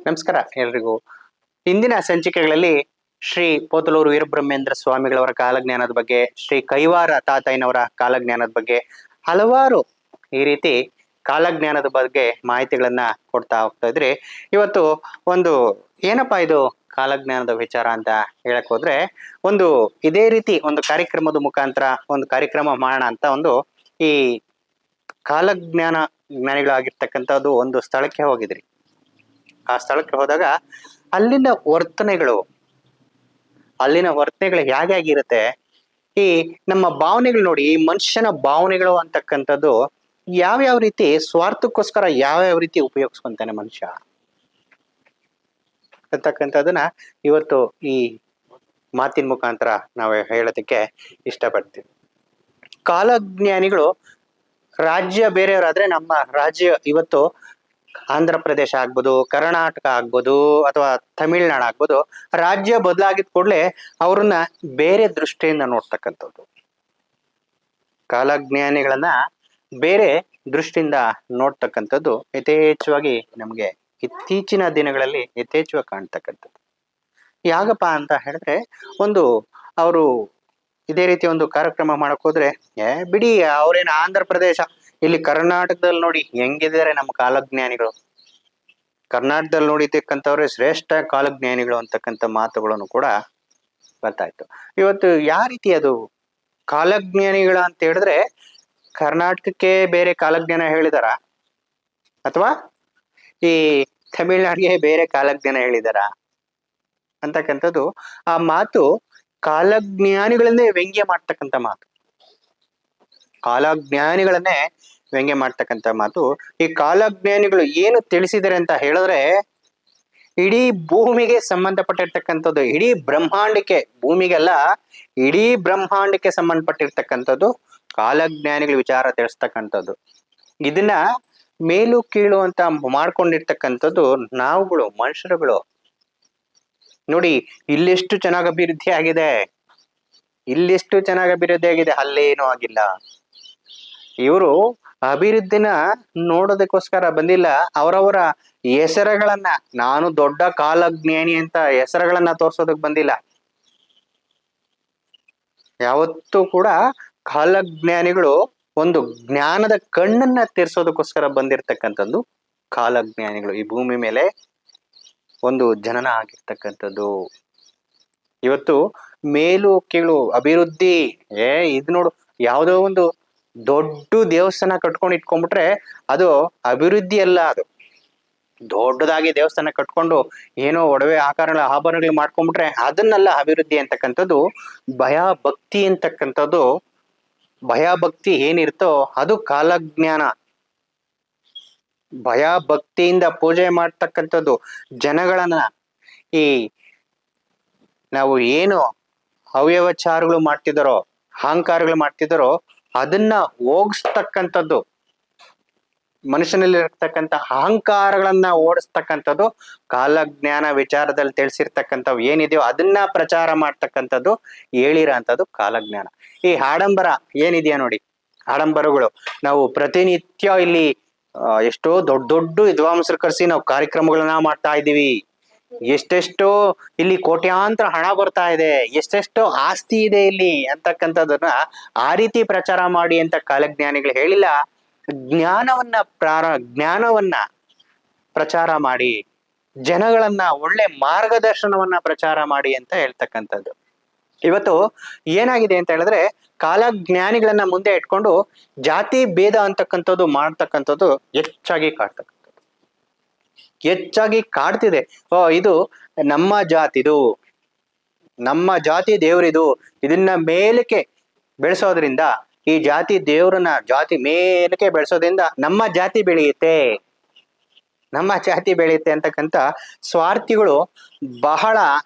ನಮಸ್ಕಾರ ಎಲ್ರಿಗೂ. ಇಂದಿನ ಸಂಚಿಕೆಗಳಲ್ಲಿ ಶ್ರೀ ಪೋತಲೂರು ವೀರಬ್ರಹ್ಮೇಂದ್ರ ಸ್ವಾಮಿಗಳವರ ಕಾಲಜ್ಞಾನದ ಬಗ್ಗೆ, ಶ್ರೀ ಕೈವಾರ ತಾತಯ್ಯನವರ ಕಾಲಜ್ಞಾನದ ಬಗ್ಗೆ ಹಲವಾರು ಈ ರೀತಿ ಕಾಲಜ್ಞಾನದ ಬಗ್ಗೆ ಮಾಹಿತಿಗಳನ್ನ ಕೊಡ್ತಾ ಹೋಗ್ತಾ ಇದ್ರಿ. ಇವತ್ತು ಒಂದು ಏನಪ್ಪಾ ಇದು ಕಾಲಜ್ಞಾನದ ವಿಚಾರ ಅಂತ ಹೇಳಕ್ ಹೋದ್ರೆ, ಒಂದು ಇದೇ ರೀತಿ ಒಂದು ಕಾರ್ಯಕ್ರಮದ ಮುಖಾಂತರ ಒಂದು ಕಾರ್ಯಕ್ರಮ ಮಾಡೋಣ ಅಂತ ಈ ಕಾಲಜ್ಞಾನ ಜ್ಞಾನಿಗಳಾಗಿರ್ತಕ್ಕಂಥದ್ದು ಒಂದು ಸ್ಥಳಕ್ಕೆ ಹೋಗಿದ್ರಿ. ಆ ಸ್ಥಳಕ್ಕೆ ಹೋದಾಗ ಅಲ್ಲಿನ ವರ್ತನೆಗಳು ಅಲ್ಲಿನ ವರ್ತನೆಗಳು ಹೇಗಿರುತ್ತೆ, ಈ ನಮ್ಮ ಭಾವನೆಗಳು ನೋಡಿ, ಈ ಮನುಷ್ಯನ ಭಾವನೆಗಳು ಅಂತಕ್ಕಂಥದ್ದು ಯಾವ್ಯಾವ ರೀತಿ ಸ್ವಾರ್ಥಕ್ಕೋಸ್ಕರ ಯಾವ್ಯಾವ ರೀತಿ ಉಪಯೋಗಿಸ್ಕೊಂತಾನೆ ಮನುಷ್ಯ ಅಂತಕ್ಕಂಥದನ್ನ ಇವತ್ತು ಈ ಮಾತಿನ ಮುಖಾಂತರ ನಾವು ಹೇಳೋದಕ್ಕೆ ಇಷ್ಟಪಡ್ತೀವಿ. ಕಾಲಜ್ಞಾನಿಗಳು ರಾಜ್ಯ ಬೇರೆಯವರಾದ್ರೆ, ನಮ್ಮ ರಾಜ್ಯ ಇವತ್ತು ಆಂಧ್ರ ಪ್ರದೇಶ ಆಗ್ಬೋದು, ಕರ್ನಾಟಕ ಆಗ್ಬೋದು, ಅಥವಾ ತಮಿಳ್ನಾಡು ಆಗ್ಬೋದು, ರಾಜ್ಯ ಬದಲಾಗಿದ ಕೂಡಲೇ ಅವ್ರನ್ನ ಬೇರೆ ದೃಷ್ಟಿಯಿಂದ ನೋಡ್ತಕ್ಕಂಥದ್ದು. ಕಾಲಜ್ಞಾನಿಗಳನ್ನ ಬೇರೆ ದೃಷ್ಟಿಯಿಂದ ನೋಡ್ತಕ್ಕಂಥದ್ದು ಯಥೇಚ್ಛವಾಗಿ ನಮ್ಗೆ ಇತ್ತೀಚಿನ ದಿನಗಳಲ್ಲಿ ಯಥೇಚ್ಛವಾಗಿ ಕಾಣ್ತಕ್ಕಂಥದ್ದು. ಯಾಗಪ್ಪ ಅಂತ ಹೇಳಿದ್ರೆ, ಅವರು ಇದೇ ರೀತಿ ಒಂದು ಕಾರ್ಯಕ್ರಮ ಮಾಡಕ್ ಹೋದ್ರೆ, ಬಿಡಿ ಅವ್ರೇನು ಆಂಧ್ರ ಪ್ರದೇಶ, ಇಲ್ಲಿ ಕರ್ನಾಟಕದಲ್ಲಿ ನೋಡಿ ಹೆಂಗಿದ್ದಾರೆ ನಮ್ಮ ಕಾಲಜ್ಞಾನಿಗಳು, ಕರ್ನಾಟಕದಲ್ಲಿ ನೋಡಿದ್ದಕ್ಕಂಥವ್ರೆ ಶ್ರೇಷ್ಠ ಕಾಲಜ್ಞಾನಿಗಳು ಅಂತಕ್ಕಂಥ ಮಾತುಗಳನ್ನು ಕೂಡ ಗೊತ್ತಾಯ್ತು. ಇವತ್ತು ಯಾವ ರೀತಿ ಅದು ಕಾಲಜ್ಞಾನಿಗಳ ಅಂತ ಹೇಳಿದ್ರೆ, ಕರ್ನಾಟಕಕ್ಕೆ ಬೇರೆ ಕಾಲಜ್ಞಾನ ಹೇಳಿದಾರ, ಅಥವಾ ಈ ತಮಿಳ್ನಾಡಿಗೆ ಬೇರೆ ಕಾಲಜ್ಞಾನ ಹೇಳಿದಾರ ಅಂತಕ್ಕಂಥದ್ದು ಆ ಮಾತು ಕಾಲಜ್ಞಾನಿಗಳನ್ನೇ ವ್ಯಂಗ್ಯ ಮಾಡ್ತಕ್ಕಂಥ ಮಾತು. ಕಾಲಜ್ಞಾನಿಗಳನ್ನೇ ವ್ಯಂಗ್ಯ ಮಾಡ್ತಕ್ಕಂಥ ಮಾತು. ಈ ಕಾಲಜ್ಞಾನಿಗಳು ಏನು ತಿಳಿಸಿದ್ದಾರೆ ಅಂತ ಹೇಳಿದ್ರೆ, ಇಡೀ ಭೂಮಿಗೆ ಸಂಬಂಧಪಟ್ಟಿರ್ತಕ್ಕಂಥದ್ದು, ಇಡೀ ಬ್ರಹ್ಮಾಂಡಕ್ಕೆ, ಭೂಮಿಗೆಲ್ಲ ಇಡೀ ಬ್ರಹ್ಮಾಂಡಕ್ಕೆ ಸಂಬಂಧಪಟ್ಟಿರ್ತಕ್ಕಂಥದ್ದು ಕಾಲಜ್ಞಾನಿಗಳ ವಿಚಾರ ತಿಳಿಸ್ತಕ್ಕಂಥದ್ದು. ಇದನ್ನ ಮೇಲು ಕೀಳು ಅಂತ ಮಾಡ್ಕೊಂಡಿರ್ತಕ್ಕಂಥದ್ದು ನಾವುಗಳು, ಮನುಷ್ಯರುಗಳು. ನೋಡಿ, ಇಲ್ಲೆಷ್ಟು ಚೆನ್ನಾಗಿ ಅಭಿವೃದ್ಧಿ ಆಗಿದೆ, ಇಲ್ಲೆಷ್ಟು ಚೆನ್ನಾಗಿ ಅಭಿವೃದ್ಧಿ ಆಗಿದೆ, ಅಲ್ಲೇನೂ ಆಗಿಲ್ಲ. ಇವರು ಅಭಿವೃದ್ಧಿನ ನೋಡೋದಕ್ಕೋಸ್ಕರ ಬಂದಿಲ್ಲ, ಅವರವರ ಹೆಸರುಗಳನ್ನ, ನಾನು ದೊಡ್ಡ ಕಾಲಜ್ಞಾನಿ ಅಂತ ಹೆಸರುಗಳನ್ನ ತೋರ್ಸೋದಕ್ ಬಂದಿಲ್ಲ. ಯಾವತ್ತೂ ಕೂಡ ಕಾಲಜ್ಞಾನಿಗಳು ಒಂದು ಜ್ಞಾನದ ಕಣ್ಣನ್ನ ತೀರ್ಸೋದಕ್ಕೋಸ್ಕರ ಬಂದಿರತಕ್ಕಂಥದ್ದು ಕಾಲಜ್ಞಾನಿಗಳು. ಈ ಭೂಮಿ ಮೇಲೆ ಒಂದು ಜನನ ಆಗಿರ್ತಕ್ಕಂಥದ್ದು. ಇವತ್ತು ಮೇಲು ಕೀಳು ಅಭಿವೃದ್ಧಿ, ಇದು ನೋಡು, ಯಾವುದೋ ಒಂದು ದೊಡ್ಡ ದೇವಸ್ಥಾನ ಕಟ್ಕೊಂಡು ಇಟ್ಕೊಂಡ್ಬಿಟ್ರೆ ಅದು ಅಭಿವೃದ್ಧಿ ಅಲ್ಲ. ಅದು ದೊಡ್ಡದಾಗಿ ದೇವಸ್ಥಾನ ಕಟ್ಕೊಂಡು ಏನೋ ಒಡವೆ ಆಭರಣಗಳು ಮಾಡ್ಕೊಂಡ್ಬಿಟ್ರೆ ಅದನ್ನೆಲ್ಲ ಅಭಿವೃದ್ಧಿ ಅಂತಕ್ಕಂಥದ್ದು. ಭಯ ಭಕ್ತಿ ಅಂತಕ್ಕಂಥದ್ದು, ಭಯ ಭಕ್ತಿ ಏನಿರ್ತೋ ಅದು ಕಾಲಜ್ಞಾನ. ಭಯ ಭಕ್ತಿಯಿಂದ ಪೂಜೆ ಮಾಡ್ತಕ್ಕಂಥದ್ದು ಜನಗಳನ್ನ, ಈ ನಾವು ಏನು ಅವ್ಯವಚಾರಗಳು ಮಾಡ್ತಿದಾರೋ, ಅಹಂಕಾರಗಳು ಮಾಡ್ತಿದಾರೋ ಅದನ್ನ ಹೋಗಿಸ್ತಕ್ಕಂಥದ್ದು, ಮನುಷ್ಯನಲ್ಲಿ ಇರ್ತಕ್ಕಂಥ ಅಹಂಕಾರಗಳನ್ನ ಓಡಿಸ್ತಕ್ಕಂಥದ್ದು, ಕಾಲಜ್ಞಾನ ವಿಚಾರದಲ್ಲಿ ತಿಳಿಸಿರ್ತಕ್ಕಂಥವು ಏನಿದೆಯೋ ಅದನ್ನ ಪ್ರಚಾರ ಮಾಡ್ತಕ್ಕಂಥದ್ದು, ಹೇಳಿರೋ ಅಂಥದ್ದು ಕಾಲಜ್ಞಾನ. ಈ ಆಡಂಬರ ಏನಿದೆಯಾ ನೋಡಿ, ಆಡಂಬರಗಳು ನಾವು ಪ್ರತಿನಿತ್ಯ ಇಲ್ಲಿ ಎಷ್ಟೋ ದೊಡ್ಡ ದೊಡ್ಡ ವಿದ್ವಾಂಸರು ಕರೆಸಿ ನಾವು ಕಾರ್ಯಕ್ರಮಗಳನ್ನ ಮಾಡ್ತಾ ಇದ್ದೀವಿ. ಎಷ್ಟೆಷ್ಟೋ ಇಲ್ಲಿ ಕೋಟ್ಯಾಂತರ ಹಣ ಬರ್ತಾ ಇದೆ, ಎಷ್ಟೆಷ್ಟೋ ಆಸ್ತಿ ಇದೆ ಇಲ್ಲಿ ಅಂತಕ್ಕಂಥದ್ದನ್ನ ಆ ರೀತಿ ಪ್ರಚಾರ ಮಾಡಿ ಅಂತ ಕಾಲಜ್ಞಾನಿಗಳು ಹೇಳಿಲ್ಲ. ಜ್ಞಾನವನ್ನ ಪ್ರಚಾರ ಮಾಡಿ, ಜನಗಳನ್ನ ಒಳ್ಳೆ ಮಾರ್ಗದರ್ಶನವನ್ನ ಪ್ರಚಾರ ಮಾಡಿ ಅಂತ ಹೇಳ್ತಕ್ಕಂಥದ್ದು. ಇವತ್ತು ಏನಾಗಿದೆ ಅಂತ ಹೇಳಿದ್ರೆ, ಕಾಲಜ್ಞಾನಿಗಳನ್ನ ಮುಂದೆ ಇಟ್ಕೊಂಡು ಜಾತಿ ಭೇದ ಅಂತಕ್ಕಂಥದ್ದು ಮಾಡ್ತಕ್ಕಂಥದ್ದು ಹೆಚ್ಚಾಗಿ ಕಾಡ್ತಿದೆ. ಇದು ನಮ್ಮ ಜಾತಿದು, ನಮ್ಮ ಜಾತಿ ದೇವರಿದು, ಇದನ್ನ ಮೇಲಕ್ಕೆ ಬೆಳೆಸೋದ್ರಿಂದ, ಈ ಜಾತಿ ದೇವ್ರನ್ನ ಜಾತಿ ಮೇಲಕ್ಕೆ ಬೆಳೆಸೋದ್ರಿಂದ ನಮ್ಮ ಜಾತಿ ಬೆಳೆಯುತ್ತೆ, ನಮ್ಮ ಜಾತಿ ಬೆಳೆಯುತ್ತೆ ಅಂತಕ್ಕಂಥ ಸ್ವಾರ್ಥಿಗಳು ಬಹಳ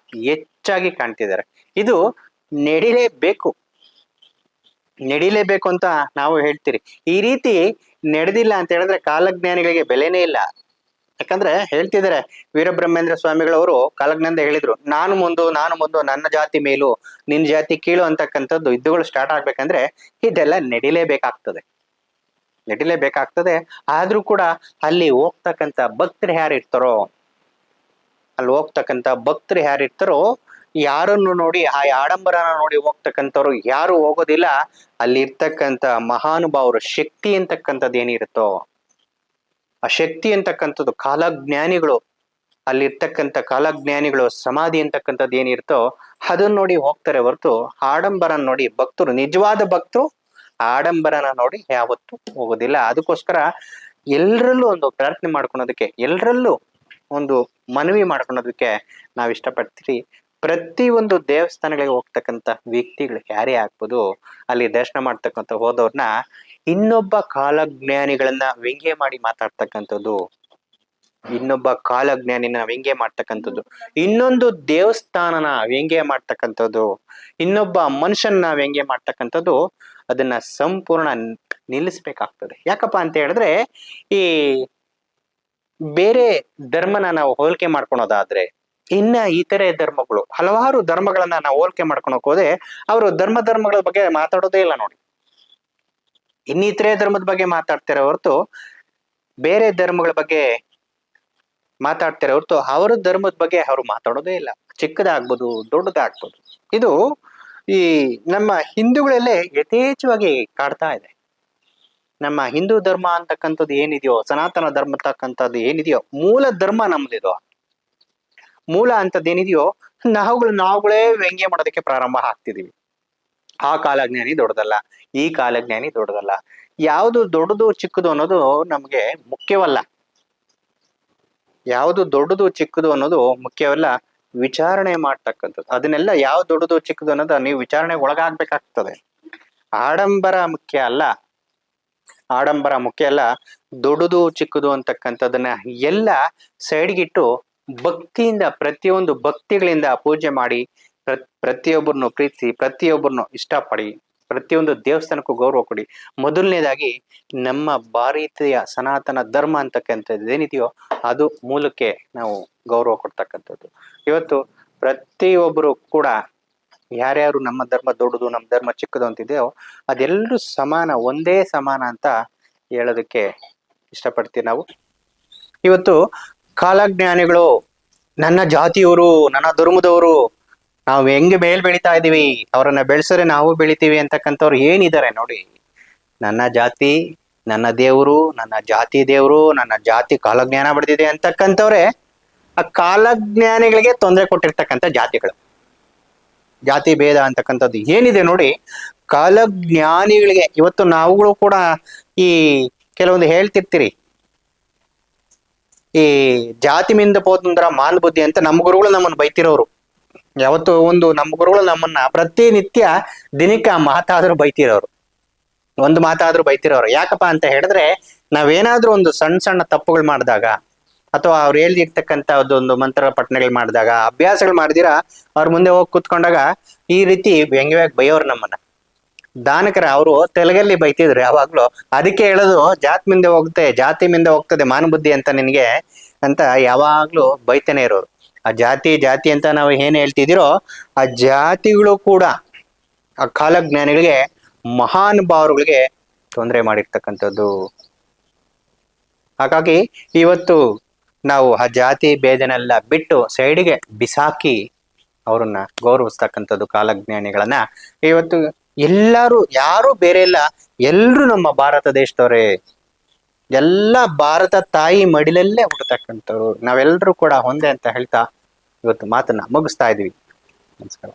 ಹೆಚ್ಚಾಗಿ ಕಾಣ್ತಿದ್ದಾರೆ. ಇದು ನಡಿಲೇಬೇಕು ಅಂತ ನಾವು ಹೇಳ್ತೀರಿ. ಈ ರೀತಿ ನಡೆದಿಲ್ಲ ಅಂತ ಹೇಳಿದ್ರೆ ಕಾಲಜ್ಞಾನಿಗಳಿಗೆ ಬೆಲೆನೇ ಇಲ್ಲ. ಯಾಕಂದ್ರೆ ಹೇಳ್ತಿದ್ದಾರೆ, ವೀರಬ್ರಹ್ಮೇಂದ್ರ ಸ್ವಾಮಿಗಳವರು ಕಾಲಜ್ಞಾನದ ಹೇಳಿದ್ರು, ನಾನು ಮುಂದು ನನ್ನ ಜಾತಿ ಮೇಲು ನಿನ್ನ ಜಾತಿ ಕೀಳು ಅಂತಕ್ಕಂಥದ್ದು ಯುದ್ಧಗಳು ಸ್ಟಾರ್ಟ್ ಆಗ್ಬೇಕಂದ್ರೆ ಇದೆಲ್ಲ ನಡಿಲೇಬೇಕಾಗ್ತದೆ. ಆದ್ರೂ ಕೂಡ ಅಲ್ಲಿ ಹೋಗ್ತಕ್ಕಂಥ ಭಕ್ತರು ಯಾರು ಇರ್ತಾರೋ, ಅಲ್ಲಿ ಹೋಗ್ತಕ್ಕಂಥ ಭಕ್ತರು ಯಾರಿರ್ತಾರೋ ಯಾರನ್ನು ನೋಡಿ ಆ ಆಡಂಬರನ ನೋಡಿ ಹೋಗ್ತಕ್ಕಂಥವ್ರು ಯಾರು ಹೋಗೋದಿಲ್ಲ. ಅಲ್ಲಿ ಇರ್ತಕ್ಕಂಥ ಮಹಾನುಭಾವರು ಶಕ್ತಿ ಅಂತಕ್ಕಂಥದ್ದು ಏನಿರುತ್ತೋ ಆ ಶಕ್ತಿ ಅಂತಕ್ಕಂಥದ್ದು ಕಾಲಜ್ಞಾನಿಗಳು ಅಲ್ಲಿರ್ತಕ್ಕಂಥ ಕಾಲಜ್ಞಾನಿಗಳು ಸಮಾಧಿ ಅಂತಕ್ಕಂಥದ್ದು ಏನಿರುತ್ತೋ ಅದನ್ನ ನೋಡಿ ಹೋಗ್ತಾರೆ ಹೊರತು ಆಡಂಬರನ ನೋಡಿ ಭಕ್ತರು ನಿಜವಾದ ಭಕ್ತರು ಆಡಂಬರನ ನೋಡಿ ಯಾವತ್ತೂ ಹೋಗೋದಿಲ್ಲ. ಅದಕ್ಕೋಸ್ಕರ ಎಲ್ರಲ್ಲೂ ಒಂದು ಪ್ರಾರ್ಥನೆ ಮಾಡ್ಕೊಳೋದಕ್ಕೆ, ಎಲ್ರಲ್ಲೂ ಒಂದು ಮನವಿ ಮಾಡ್ಕೊಳೋದಕ್ಕೆ ನಾವ್ ಇಷ್ಟಪಡ್ತೀವಿ. ಪ್ರತಿ ಒಂದು ದೇವಸ್ಥಾನಗಳಿಗೆ ಹೋಗ್ತಕ್ಕಂಥ ವ್ಯಕ್ತಿಗಳು ಯಾರೇ ಆಗ್ಬೋದು, ಅಲ್ಲಿ ದರ್ಶನ ಮಾಡ್ತಕ್ಕಂಥ ಹೋದವ್ರನ್ನ ಇನ್ನೊಬ್ಬ ಕಾಲಜ್ಞಾನಿಗಳನ್ನ ವ್ಯಂಗ್ಯ ಮಾಡಿ ಮಾತಾಡ್ತಕ್ಕಂಥದ್ದು, ಇನ್ನೊಬ್ಬ ಕಾಲಜ್ಞಾನಿನ ವ್ಯಂಗ್ಯ ಮಾಡ್ತಕ್ಕಂಥದ್ದು, ಇನ್ನೊಂದು ದೇವಸ್ಥಾನನ ವ್ಯಂಗ್ಯ ಮಾಡ್ತಕ್ಕಂಥದ್ದು, ಇನ್ನೊಬ್ಬ ಮನುಷ್ಯನ ವ್ಯಂಗ್ಯ ಮಾಡ್ತಕ್ಕಂಥದ್ದು, ಅದನ್ನ ಸಂಪೂರ್ಣ ನಿಲ್ಲಿಸ್ಬೇಕಾಗ್ತದೆ. ಯಾಕಪ್ಪ ಅಂತ ಹೇಳಿದ್ರೆ ಈ ಬೇರೆ ಧರ್ಮನ ನಾವು ಹೋಲಿಕೆ ಮಾಡ್ಕೊಳೋದಾದ್ರೆ ಇನ್ನ ಇತರೆ ಧರ್ಮಗಳು ಹಲವಾರು ಧರ್ಮಗಳನ್ನ ನಾವು ಹೋಲಿಕೆ ಮಾಡ್ಕೊಳಕ್ ಹೋದೆ ಅವರು ಧರ್ಮಗಳ ಬಗ್ಗೆ ಮಾತಾಡೋದೇ ಇಲ್ಲ ನೋಡಿ. ಇನ್ನಿತರೆ ಧರ್ಮದ ಬಗ್ಗೆ ಮಾತಾಡ್ತಾರೆ ಹೊರತು ಬೇರೆ ಧರ್ಮಗಳ ಬಗ್ಗೆ ಮಾತಾಡ್ತಾರೆ ಹೊರತು ಅವರ ಧರ್ಮದ ಬಗ್ಗೆ ಅವರು ಮಾತಾಡೋದೇ ಇಲ್ಲ. ಚಿಕ್ಕದಾಗ್ಬೋದು ದೊಡ್ಡದಾಗ್ಬೋದು. ಇದು ಈ ನಮ್ಮ ಹಿಂದೂಗಳಲ್ಲೇ ಯಥೇಚ್ಛವಾಗಿ ಕಾಡ್ತಾ ಇದೆ. ನಮ್ಮ ಹಿಂದೂ ಧರ್ಮ ಅಂತಕ್ಕಂಥದ್ದು ಏನಿದೆಯೋ, ಸನಾತನ ಧರ್ಮ ಅಂತಕ್ಕಂಥದ್ದು ಏನಿದೆಯೋ, ಮೂಲ ಧರ್ಮ ನಮ್ದಿದು. ಮೂಲ ಅಂತದ್ದು ಏನಿದೆಯೋ ನಾವುಗಳೇ ವ್ಯಂಗ್ಯ ಮಾಡೋದಕ್ಕೆ ಪ್ರಾರಂಭ ಆಗ್ತಿದೀವಿ. ಆ ಕಾಲಜ್ಞಾನಿ ದೊಡ್ಡದಲ್ಲ, ಈ ಕಾಲಜ್ಞಾನಿ ದೊಡ್ಡದಲ್ಲ. ಯಾವುದು ದೊಡ್ಡದು ಚಿಕ್ಕದು ಅನ್ನೋದು ನಮ್ಗೆ ಮುಖ್ಯವಲ್ಲ. ಯಾವುದು ದೊಡ್ಡದು ಚಿಕ್ಕದು ಅನ್ನೋದು ಮುಖ್ಯವಲ್ಲ, ವಿಚಾರಣೆ ಮಾಡ್ತಕ್ಕಂಥದ್ದು. ಅದನ್ನೆಲ್ಲ ಯಾವ ದೊಡ್ಡದು ಚಿಕ್ಕದು ಅನ್ನೋದು ನೀವು ವಿಚಾರಣೆಗೆ ಒಳಗಾಗ್ಬೇಕಾಗ್ತದೆ. ಆಡಂಬರ ಮುಖ್ಯ ಅಲ್ಲ, ಆಡಂಬರ ಮುಖ್ಯ ಅಲ್ಲ. ದೊಡ್ಡದು ಚಿಕ್ಕದು ಅಂತಕ್ಕಂಥದನ್ನ ಎಲ್ಲ ಸೈಡ್ಗಿಟ್ಟು ಭಕ್ತಿಯಿಂದ ಪ್ರತಿಯೊಂದು ಭಕ್ತಿಗಳಿಂದ ಪೂಜೆ ಮಾಡಿ ಪ್ರತಿಯೊಬ್ಬರನ್ನು ಪ್ರೀತಿಸಿ, ಪ್ರತಿಯೊಬ್ಬರನ್ನು ಇಷ್ಟಪಡಿ, ಪ್ರತಿಯೊಂದು ದೇವಸ್ಥಾನಕ್ಕೂ ಗೌರವ ಕೊಡಿ. ಮೊದಲನೇದಾಗಿ ನಮ್ಮ ಭಾರತೀಯ ಸನಾತನ ಧರ್ಮ ಅಂತಕ್ಕಂಥದ್ದು ಏನಿದೆಯೋ ಅದು ಮೂಲಕ್ಕೆ ನಾವು ಗೌರವ ಕೊಡ್ತಕ್ಕಂಥದ್ದು. ಇವತ್ತು ಪ್ರತಿಯೊಬ್ಬರು ಕೂಡ ಯಾರ್ಯಾರು ನಮ್ಮ ಧರ್ಮ ದೊಡ್ಡದು, ನಮ್ಮ ಧರ್ಮ ಚಿಕ್ಕದು ಅಂತಿದೆಯೋ ಅದೆಲ್ಲರೂ ಸಮಾನ, ಒಂದೇ ಸಮಾನ ಅಂತ ಹೇಳೋದಕ್ಕೆ ಇಷ್ಟಪಡ್ತೀವಿ ನಾವು. ಇವತ್ತು ಕಾಲಜ್ಞಾನಿಗಳು ನನ್ನ ಜಾತಿಯವರು, ನನ್ನ ಧರ್ಮದವರು, ನಾವು ಹೆಂಗೆ ಬೆಳೀತಾ ಇದೀವಿ, ಅವರನ್ನ ಬೆಳೆಸರೆ ನಾವು ಬೆಳಿತೀವಿ ಅಂತಕ್ಕಂಥವ್ರು ಏನಿದ್ದಾರೆ ನೋಡಿ. ನನ್ನ ಜಾತಿ, ನನ್ನ ದೇವರು, ನನ್ನ ಜಾತಿ ದೇವರು, ನನ್ನ ಜಾತಿ ಕಾಲಜ್ಞಾನ ಬಡ್ದಿದೆ ಅಂತಕ್ಕಂಥವ್ರೆ ಆ ಕಾಲಜ್ಞಾನಿಗಳಿಗೆ ತೊಂದರೆ ಕೊಟ್ಟಿರ್ತಕ್ಕಂಥ ಜಾತಿಗಳು. ಜಾತಿ ಭೇದ ಅಂತಕ್ಕಂಥದ್ದು ಏನಿದೆ ನೋಡಿ, ಕಾಲಜ್ಞಾನಿಗಳಿಗೆ ಇವತ್ತು ನಾವುಗಳು ಕೂಡ ಈ ಕೆಲವೊಂದು ಹೇಳ್ತಿರ್ತೀರಿ, ಈ ಜಾತಿ ಮಿಂದ ಪೋತಂದ್ರ ಮಾನ್ ಬುದ್ಧಿ ಅಂತ ನಮ್ಮ ಗುರುಗಳು ನಮ್ಮನ್ನು ಬೈತಿರೋರು. ಯಾವತ್ತು ಒಂದು ನಮ್ಮ ಗುರುಗಳು ನಮ್ಮನ್ನ ಪ್ರತಿನಿತ್ಯ ದಿನಕ್ಕೆ ಮಾತಾದ್ರೂ ಬೈತಿರೋರು, ಒಂದು ಮಾತಾದ್ರೂ ಬೈತಿರೋರು. ಯಾಕಪ್ಪ ಅಂತ ಹೇಳಿದ್ರೆ ನಾವೇನಾದ್ರೂ ಒಂದು ಸಣ್ಣ ಸಣ್ಣ ತಪ್ಪುಗಳು ಮಾಡಿದಾಗ ಅಥವಾ ಅವ್ರು ಹೇಳ್ದಿರ್ತಕ್ಕಂಥ ಒಂದು ಮಂತ್ರ ಪಠಣಗಳು ಮಾಡಿದಾಗ, ಅಭ್ಯಾಸಗಳು ಮಾಡಿದಿರ ಅವ್ರ ಮುಂದೆ ಹೋಗಿ ಕೂತ್ಕೊಂಡಾಗ ಈ ರೀತಿ ವ್ಯಂಗ್ಯವಾಗಿ ಬೈಯೋರು ನಮ್ಮನ್ನ. ದಾನಕರ ಅವರು ತೆಲುಗಲ್ಲಿ ಬೈತಿದ್ರು ಯಾವಾಗ್ಲೂ. ಅದಕ್ಕೆ ಹೇಳೋದು ಜಾತಿ ಮಿಂದ ಹೋಗ್ತದೆ ಮಾನಬುದ್ಧಿ ಅಂತ ನಿನ್ಗೆ ಅಂತ ಯಾವಾಗ್ಲೂ ಬೈತಾನೆ ಇರೋರು. ಆ ಜಾತಿ ಅಂತ ನಾವು ಏನ್ ಹೇಳ್ತಿದಿರೋ ಆ ಜಾತಿಗಳು ಕೂಡ ಆ ಕಾಲಜ್ಞಾನಿಗಳಿಗೆ, ಮಹಾನುಭಾವರುಗಳಿಗೆ ತೊಂದರೆ ಮಾಡಿರ್ತಕ್ಕಂಥದ್ದು. ಹಾಗಾಗಿ ಇವತ್ತು ನಾವು ಆ ಜಾತಿ ಭೇದನೆಲ್ಲ ಬಿಟ್ಟು ಸೈಡ್ಗೆ ಬಿಸಾಕಿ ಅವ್ರನ್ನ ಗೌರವಿಸ್ತಕ್ಕಂಥದ್ದು ಕಾಲಜ್ಞಾನಿಗಳನ್ನ. ಇವತ್ತು ಎಲ್ಲರೂ ಯಾರು ಬೇರೆ ಇಲ್ಲ, ಎಲ್ರು ನಮ್ಮ ಭಾರತ ದೇಶದವ್ರೆ, ಎಲ್ಲ ಭಾರತ ತಾಯಿ ಮಡಿಲಲ್ಲೇ ಹುಟ್ಟತಕ್ಕಂಥವ್ರು ನಾವೆಲ್ಲರೂ ಕೂಡ ಒಂದೇ ಅಂತ ಹೇಳ್ತಾ ಇವತ್ತು ಮಾತನ್ನ ಮುಗಿಸ್ತಾ ಇದೀವಿ. ನಮಸ್ಕಾರ.